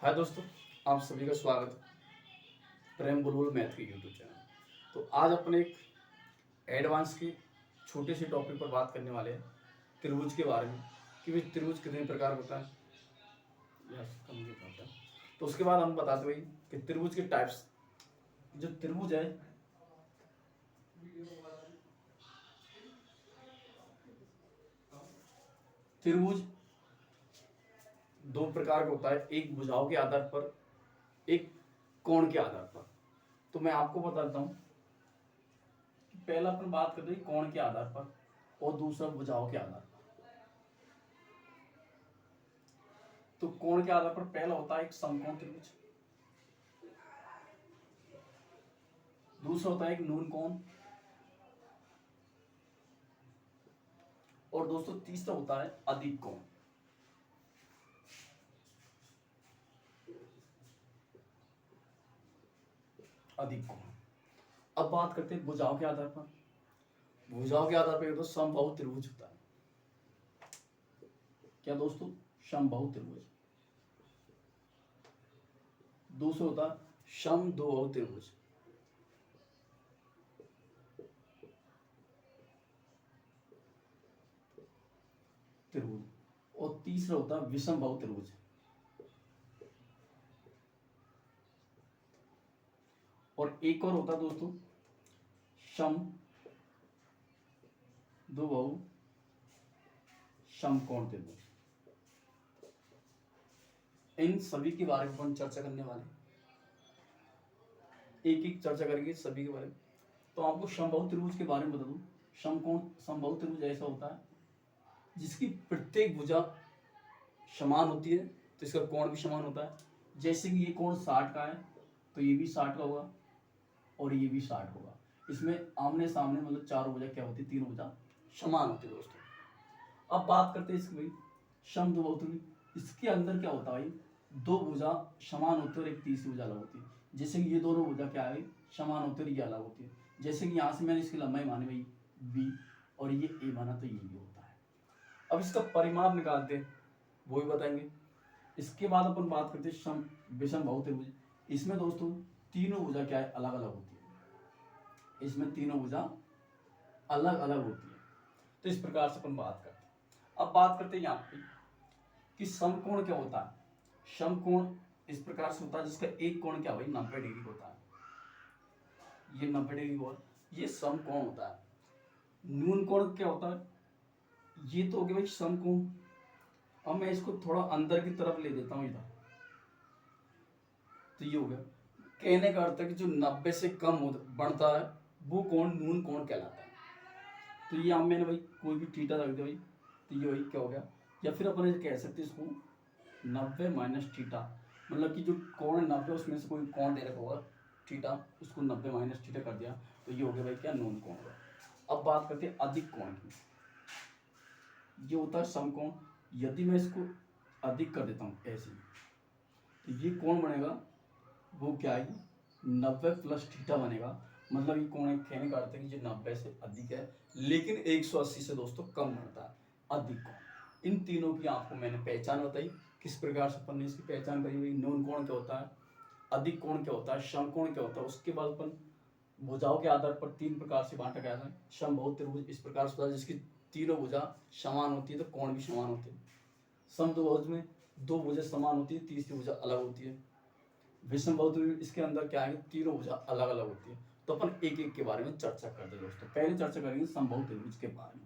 हाय दोस्तों, आप सभी का स्वागत है प्रेम बुलबुल मैथ के यूट्यूब चैनल। तो आज अपने एक एडवांस की छोटी सी टॉपिक पर बात करने वाले हैं त्रिभुज के बारे में कि भाई त्रिभुज कितने प्रकार होता है या कम नहीं होता है। तो उसके बाद हम बताते भाई कि त्रिभुज के टाइप्स। जो त्रिभुज है त्रिभुज दो प्रकार का होता है, एक भुजाओं के आधार पर, एक कोण के आधार पर। तो मैं आपको बताता हूँ कि पहला अपन बात करते हैं कोण के आधार पर और दूसरा भुजाओं के आधार पर। तो कोण के आधार पर पहला होता है एक समकोण त्रिभुज, दूसरा होता है एक न्यून कोण, और दोस्तों तीसरा होता है अधिक कोण। अधिक कोण। अब बात करते हैं भुजाओं के आधार पर। भुजाओं के आधार पर तो समबाहु त्रिभुज होता है। क्या दोस्तों? समबाहु त्रिभुज। दूसरा होता है समद्विबाहु त्रिभुज। त्रिभुज। और तीसरा होता है विषमबाहु त्रिभुज। और एक और होता है दोस्तों समद्विबाहु समकोण त्रिभुज। इन सभी के बारे में हम चर्चा करने वाले हैं, एक एक चर्चा करेंगे सभी के बारे में। तो आपको समबाहु त्रिभुज के बारे में बता दूं। समबाहु त्रिभुज ऐसा होता है जिसकी प्रत्येक भुजा समान होती है, तो इसका कोण भी समान होता है। जैसे कि ये कोण 60 का है तो ये भी 60 का होगा और ये भी 60 होगा। इसमें आमने सामने मतलब चारों भुजा क्या होती है, तीनों भुजा समान होती है दोस्तों। अब बात करते हैं इसकी भाई समद्विबाहु त्रिभुज। इसके अंदर क्या होता है भाई, दो भुजा समान होती है और एक तीसरी भुजा अलग होती है। जैसे कि ये दोनों भुजा क्या है, समान होती है और ये अलग होती है। जैसे कि यहाँ से मैंने इसकी लंबाई मानी भाई बी और ये ए माना, तो ये भी होता है। अब इसका परिमाप निकालते हैं, वो भी बताएंगे। इसके बाद अपन बात करते हैं विषमबाहु त्रिभुज। इसमें दोस्तों तीनों भुजा क्या है, अलग अलग होती है। इसमें तीनों भुजा अलग अलग होती है। तो इस प्रकार से अपन बात करते हैं। अब बात करते हैं यहाँ पे कि समकोण क्या होता है। समकोण इस प्रकार से होता है जिसका एक कोण क्या भाई 90 डिग्री होता है। ये 90 डिग्री कोण, ये समकोण होता है। न्यून कोण क्या होता है, ये तो हो गया भाई समकोण। अब मैं इसको थोड़ा अंदर की तरफ ले देता हूं इधर, तो ये हो गया। कहने का अर्थ है कि जो 90 से कम बढ़ता है वो कोण न्यून कोण कहलाता है। तो ये मैंने भाई कोई भी थीटा रख दिया भाई, तो ये भाई क्या हो गया। या फिर अपन कह सकते हैं इसको 90 माइनस थीटा, मतलब कि जो कोण 90 उसमें से कोई कोण दे रखा होगा थीटा, उसको 90 माइनस थीटा कर दिया, तो ये हो गया भाई क्या, न्यून कोण होगा। अब बात करते हैं अधिक कोण की। ये होता है समकोण। यदि मैं इसको अधिक कर देता हूँ ऐसे, तो ये कोण बनेगा वो क्या है, 90 प्लस थीटा बनेगा। मतलब ये कोण एक कहने का अर्थ है कि जो 90 से अधिक है लेकिन 180 से दोस्तों कम बढ़ता है, अधिक कोण। इन तीनों की आपको मैंने पहचान बताई, किस प्रकार से अपन ने इसकी पहचान करी हुई। न्यून कोण क्या होता है, अधिक कोण क्या होता है, समकोण क्या होता है। उसके बाद अपन भुजाओं के आधार पर तीन प्रकार से बांटा गया था। समबाहु त्रिभुज इस प्रकार से होता है जिसकी तीनों भुजा समान होती है तो कोण भी समान होते हैं। समद्विभुज में दो भुजा समान होती है, तीसरी भुजा अलग होती है। विषमबाहु त्रिभुज इसके अंदर क्या है, तीनों भुजा अलग अलग होती है। तो अपन एक एक के बारे में चर्चा करते हैं दोस्तों। पहले चर्चा करेंगे समबाहु त्रिभुज के बारे में।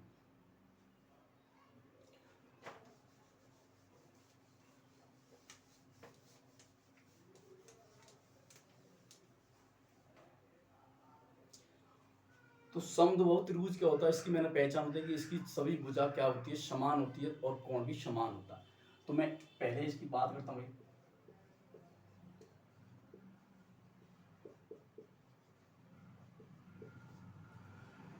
तो समद्विबाहु त्रिभुज क्या होता है, इसकी मैंने पहचान होती है कि इसकी सभी भुजा क्या होती है, समान होती है और कोण भी समान होता है। तो मैं पहले इसकी बात करता हूँ।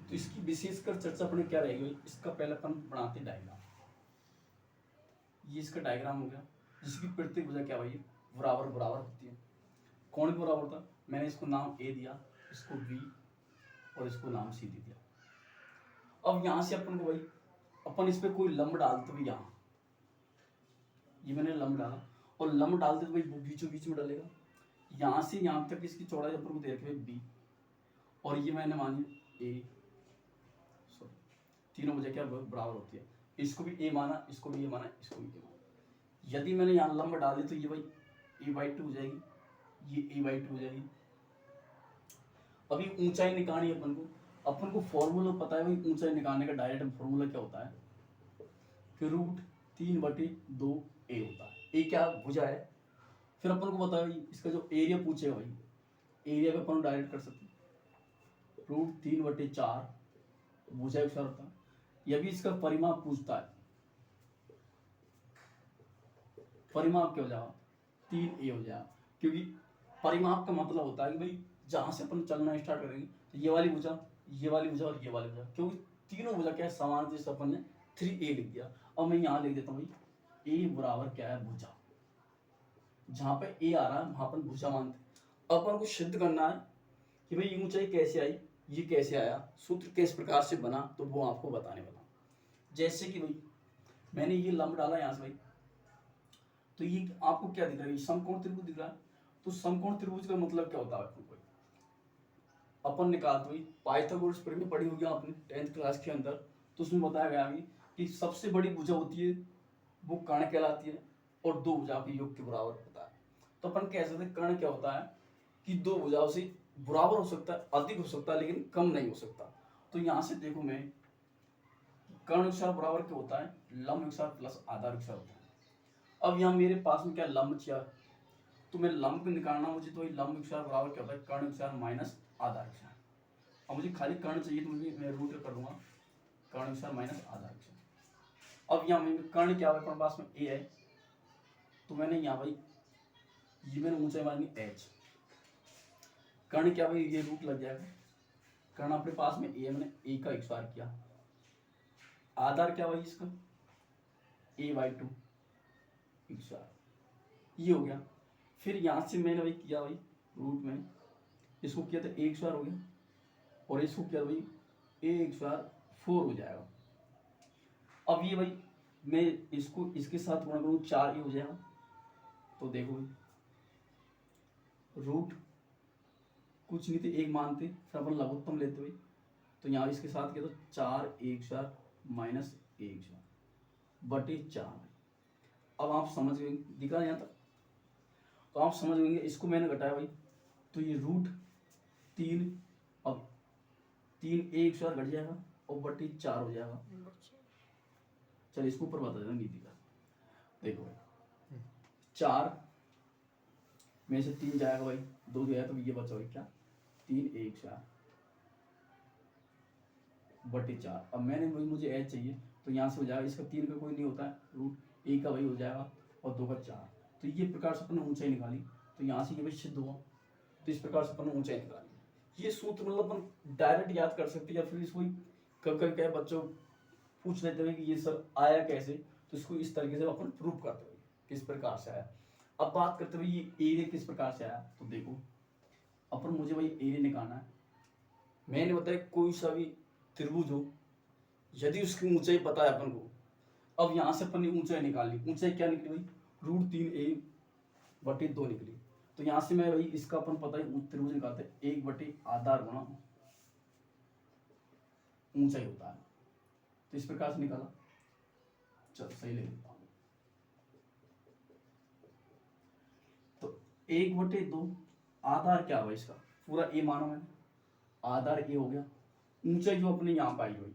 तो इसकी विशेषकर चर्चा अपने क्या रहेगी, इसका पहले अपन बनाते डायग्राम। ये इसका डायग्राम हो गया जिसकी प्रत्येक भुजा क्या भाई बराबर बराबर होती है। कोण भी बराबर होता है। मैंने इसको नाम ए दिया, इसको बी और इसको नाम सी दे दिया। अब यहां से अपन को भाई इस पे कोई लंब डालते भी, यहाँ ये मैंने लंब डाला और लंब डालते तो भाई बीचों बीच में डालेगा। यहाँ से यहाँ तक इसकी चौड़ाई अपन को दे रखी है बी, और ये मैंने मानी ए, सॉरी तीनों वजह क्या बराबर होती है। इसको भी ए माना, इसको भी ए माना, इसको भी ए माना। यदि मैंने यहाँ लंब डाल दी तो ये भाई a/2 हो जाएगी, ये a/2 हो जाएगी। अभी ऊंचाई निकालनी है अपन को फॉर्मूला पता है भाई ऊंचाई निकालने का। डायरेक्ट फॉर्मूला क्या होता है कि √3/2 a होता है। ए क्या भुजा है। फिर अपन को पता है भाई इसका जो एरिया पूछेगा भाई, एरिया पे अपन डायरेक्ट कर सकते हैं। √3/4 भुजा विस्तार होता है। यह भी इसका परिमाप पूछता है, परिमाप क्या हो जाएगा 3a हो जाएगा, क्योंकि परिमाप का मतलब होता है कि भाई जहां से अपन चलना स्टार्ट करेंगे तो ये वाली भुजा, ये वाली भुजा और ये वाली भुजा, क्योंकि तीनों भुजा क्या है समान, जैसे अपन ने 3a लिख दिया। अब मैं यहाँ लिख देता हूँ भाई a बराबर क्या है भुजा, जहां पे a आ रहा है वहां अपन भुजा मानते। अपन को सिद्ध करना है कि भाई ये ऊंचाई कैसे आई, ये कैसे आया, सूत्र किस प्रकार से बना, तो वो आपको बताने वाला। जैसे कि भाई मैंने ये लंब डाला यहाँ से भाई, तो ये आपको क्या दिख रहा है, समकोण त्रिभुज दिख रहा है। तो समकोण त्रिभुज का मतलब क्या होता है अपन निकालते हुई पाइथागोरस प्रमेय पढ़ी होगी आपने 10th क्लास के अंदर। तो उसमें बताया गया कि सबसे बड़ी भुजा होती है वो कर्ण कहलाती है, और दो भुजाओं के योग के बराबर होता है। तो अपन कह सकते हैं कर्ण क्या होता है कि दो भुजाओं से बराबर हो सकता है, अधिक हो सकता है, लेकिन कम नहीं हो सकता। तो यहाँ से देखो मैं कर्ण विस्तार बराबर क्या होता है, लंब विस्तार प्लस आधार विस्तार होता है। अब यहाँ मेरे पास में क्या लंब चाहिए, तो मैं लंब को निकालना मुझे, तो लंब विस्तार बराबर क्या होता है कर्ण विस्तार माइनस आधार विस्तार। अब मुझे खाली कर्ण चाहिए तो मुझे मैं रूट कर दूंगा कर्ण विस्तार माइनस आधार विस्तार। अब यहाँ में कर्ण क्या है, पास में ए है, तो मैंने यहाँ भाई ये मैंने ऊंचाई मानी h, कर्ण क्या भाई ये रूट लग जाएगा। कर्ण अपने पास में ए, मैंने ए का विस्तार किया। आधार क्या भाई इसका a/2 विस्तार, ये हो गया। फिर यहाँ से मैंने भाई किया भाई रूट में इसको किया तो a विस्तार हो गया, और इसको किया भाई a विस्तार 4 हो जाएगा। अब ये भाई मैं इसको इसके साथ गुणा करूँ 4a हो जाएगा। तो देखो रूट कुछ नहीं थे, एक मानते, फिर अपन लघुत्तम लेते हुए, तो यहाँ इसके साथ किया तो 4a माइनस a बटे 4। अब आप समझ गए, दिखा यहाँ तक, तो आप समझ गए। इसको मैंने घटाया भाई, तो ये √3, अब 3a घट जाएगा और बटे 4 हो जाएगा। चल इसको ऊपर बता देना नीति का, देखो भाई 4 में से 3 जाएगा भाई, 2 गया तो ये बचा भाई क्या 3a बटे 4। अब मैंने भाई मुझे h चाहिए, तो यहाँ से हो जाएगा, इसका 3 का कोई नहीं होता है, √a का भाई हो जाएगा और 2 का 4। तो ये प्रकार से अपन ने ऊंचाई निकाली, तो यहाँ से ये भाई सिद्ध हुआ। तो इस प्रकार से अपन ने ऊंचाई निकाली। ये सूत्र मतलब अपन डायरेक्ट याद कर सकते हैं, या फिर इसको कभी क्या बच्चों पूछ लेते हुए कि ये सर आया कैसे, तो इसको इस तरीके से अपन प्रूव करते हुए किस प्रकार से आया। अब बात करते हुए ये एरिया किस प्रकार से आया, तो देखो अपन मुझे भाई एरिया निकालना है। मैंने बताया कोई सा भी त्रिभुज हो, यदि उसकी ऊंचाई पता है अपन को, अब यहाँ से अपन ने ऊंचाई निकाली, ऊंचाई क्या निकली भाई √3a/2 निकली। तो यहाँ से मैं भाई इसका अपन पता है त्रिभुज निकालते हैं 1 आधार गुणा ऊंचाई होता है, तो इस प्रकार से निकाला। चल सही ले लेता हूँ, तो 1/2 आधार क्या हुआ इसका पूरा ए माना मैंने, आधार ए हो गया। ऊंचाई जो अपने यहाँ पाई हुई,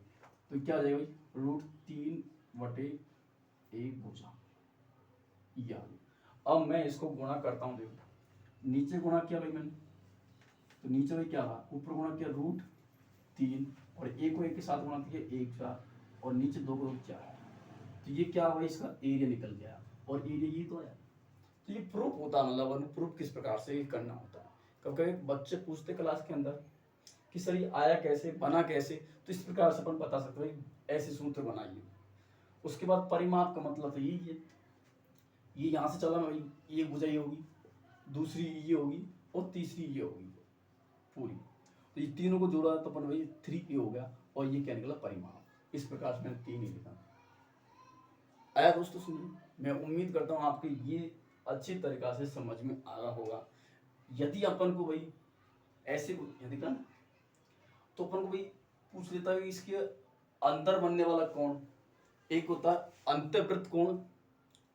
तो क्या हो जाएगा भाई √3/1 भुजा। अब मैं इसको गुणा करता हूँ, देखो नीचे गुणा किया भाई मैंने, तो नीचे भाई क्या रहा, ऊपर गुणा किया √3 और a को 1 के साथ गुणा किया 1 और नीचे 2 को 4, तो ये क्या हुआ इसका एरिया निकल गया, और एरिया ये तो है। तो ये प्रूफ होता है, मतलब प्रूफ किस प्रकार से करना होता है। कभी कभी बच्चे पूछते क्लास के अंदर कि सर ये आया कैसे, बना कैसे, तो इस प्रकार से अपन बता सकते भाई ऐसे सूत्र बनाइए। उसके बाद परिमाप का मतलब तो यही है, ये यहाँ से चला भाई, ये भुजा ये होगी, दूसरी ये होगी और तीसरी ये होगी पूरी, तो ये तीनों को जोड़ा तो अपन भाई 3a हो गया, और ये क्या निकला परिमाप। इस प्रकार से मैंने 3 ही लिखा। आया दोस्तों सुनिए, मैं उम्मीद करता हूँ आपके ये अच्छी तरीका से समझ में आ रहा होगा। यदि अपन को भाई ऐसे यदि का तो अपन को भाई पूछ लेता है कि इसके अंदर बनने वाला कोण, एक होता है अंतर्वृत्त कोण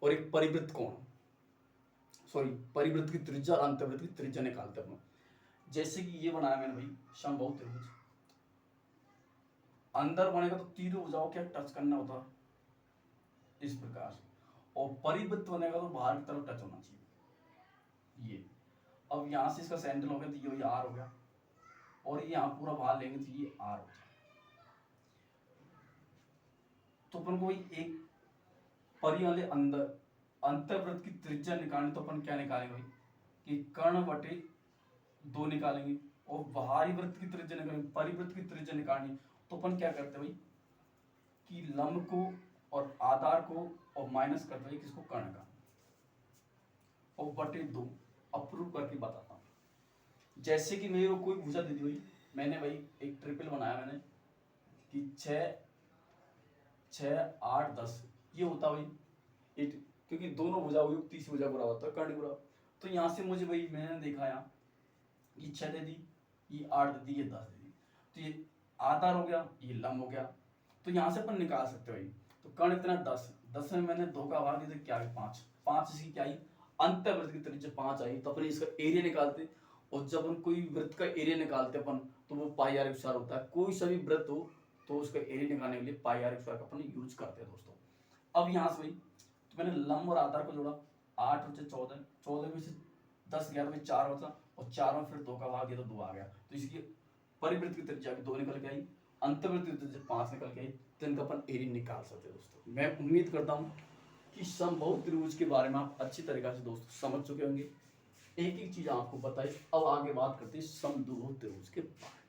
और एक परिवृत्त कोण, सॉरी परिवृत्त की त्रिज्या और अंतर्वृत्त की त्रिज्या निकालते अपन। जैसे कि ये बनाया मैंने भाई समबाहु त्रिभुज, अंदर बनेगा तो तीनों भुजाओं क्या टच करना होता इस प्रकार से, और परिवृत्त बनेगा तो बाहर की तरफ टच होना चाहिए ये। अब यहां से इसका सेंटर हो गया तो ये आर हो गया, और ये यहाँ पूरा बाहर लेंगे तो ये आर हो जाएगा। तो अपन को भाई एक परि वाले अंदर अंतर्वृत्त की त्रिज्या निकालनी, तो अपन क्या निकालेंगे भाई कि कर्ण बटे 2 निकालेंगे, और बाहरी वृत्त की त्रिज्या निकालेंगे, परिवृत्त की त्रिज्या निकालनी, तो अपन क्या करते हैं भाई कि लंब को और आधार को और माइनस करते हैं किसको, कर्ण का, और बटे 2 अप्रूव करके बताता हूँ। जैसे कि मेरे को कोई भुजा दे दी भाई, मैंने भाई एक ट्रिपल बनाया मैंने कि 6 6 8 10 ये होता भाई 8, क्योंकि दोनों भुजा हुई तीसरी भुजा बराबर होता है कर्ण बराबर। तो यहाँ से मुझे भाई मैंने देखा यहाँ ये 6 दे दी, ये 8 दे दी, ये 10 दे दी, तो ये आधार हो गया, ये लंब हो गया। तो यहाँ से अपन निकाल सकते हो भाई, तो कर्ण इतना 10 में मैंने 2 का भाग दिया तो क्या आई 5 इसकी क्या आई अंतर्वृत्त की त्रिज्या 5 आई, तो अपन इसका एरिया निकालते। और जब हम कोई वृत्त का एरिया निकालते अपन तो वो पाई आर स्क्वायर होता है, कोई सा भी वृत्त हो तो उसका एरिया निकालने के लिए पाई आर स्क्वायर का अपन यूज करते हैं दोस्तों। अब यहाँ से भाई तो मैंने लंब और आधार को जोड़ा, 8 बचे 14, 14 में से 10 गया तो भाई 4 बचा, और 4 में फिर 2 का भाग दिया तो 2 आ गया। तो इसकी परिवृत्त की त्रिज्या 2 निकल के आई, अंतर्वृत्त की त्रिज्या 5 निकल के आई, तो इनका अपन एरिया निकाल सकते हैं दोस्तों। मैं उम्मीद करता हूँ कि समबाहु त्रिभुज के बारे में आप अच्छी तरीके से दोस्तों समझ चुके होंगे, एक एक चीज आपको बताई। अब आगे बात करते हैं समद्विबाहु त्रिभुज के बारे में।